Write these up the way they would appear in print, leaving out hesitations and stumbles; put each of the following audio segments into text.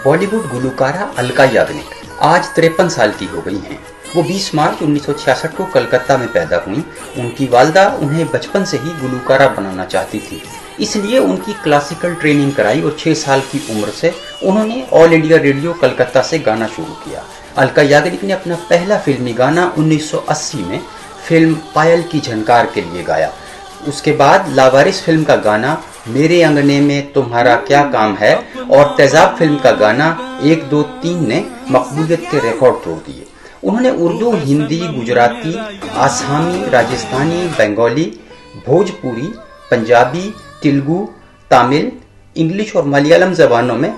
बॉलीवुड गुलकारा अलका याग्निक आज 53 साल की हो गई हैं। वो 20 मार्च 1966 को कलकत्ता में पैदा हुई। उनकी वालदा उन्हें बचपन से ही गुलकारा बनाना चाहती थी, इसलिए उनकी क्लासिकल ट्रेनिंग कराई और 6 साल की उम्र से उन्होंने ऑल इंडिया रेडियो कलकत्ता से गाना शुरू किया। अलका याग्निक ने अपना पहला फिल्मी गाना 1980 में फिल्म पायल की झनकार के लिए गाया। उसके बाद लावारिस फिल्म का गाना मेरे अंगने में तुम्हारा क्या काम है और तेजाब फिल्म का गाना 1 2 3 ने मकबूलियत के रिकॉर्ड तोड़ दिए। उन्होंने उर्दू, हिंदी, गुजराती, आसामी, राजस्थानी, बंगाली, भोजपुरी, पंजाबी, तेलुगु, तमिल, इंग्लिश और मलयालम जबानों में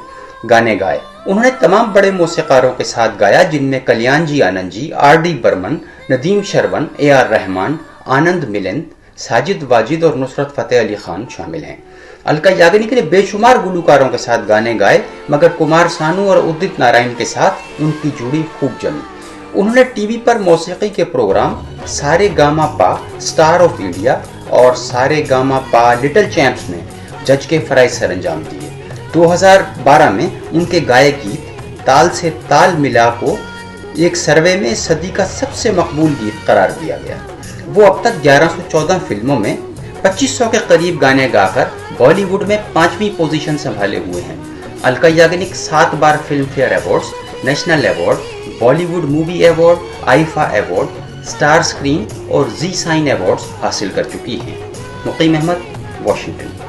गाने गाए। उन्होंने तमाम बड़े मौसीकारों के साथ गाया, जिनमें कल्याण जी आनंद जी, R.D. बर्मन, नदीम श्रवण, A.R. रहमान, आनंद मिलिंद, साजिद वाजिद और नुसरत फतेह अली खान शामिल हैं। अलका याग्निक ने बेशुमार गुलकारों के साथ गाने गाए, मगर कुमार सानू और उदित नारायण के साथ उनकी जोड़ी खूब जमी। उन्होंने टीवी पर मौसीकी के प्रोग्राम सारे गामा पा स्टार ऑफ इंडिया और सारे गामा पा लिटिल चैंप्स में जज के फराइज सरंजाम दिए। 2012 में उनके गाए गीत ताल से ताल मिला को एक सर्वे में सदी का सबसे मकबूल गीत करार दिया गया। वो अब तक 1114 फिल्मों में 2500 के करीब गाने गाकर बॉलीवुड में 5वीं पोजीशन संभाले हुए हैं। अलका याग्निक 7 बार Filmfare awards, national award, Bollywood movie award, IIFA award, star screen और जी साइन अवार्ड्स हासिल कर चुकी हैं। मुकीम अहमद, वाशिंगटन।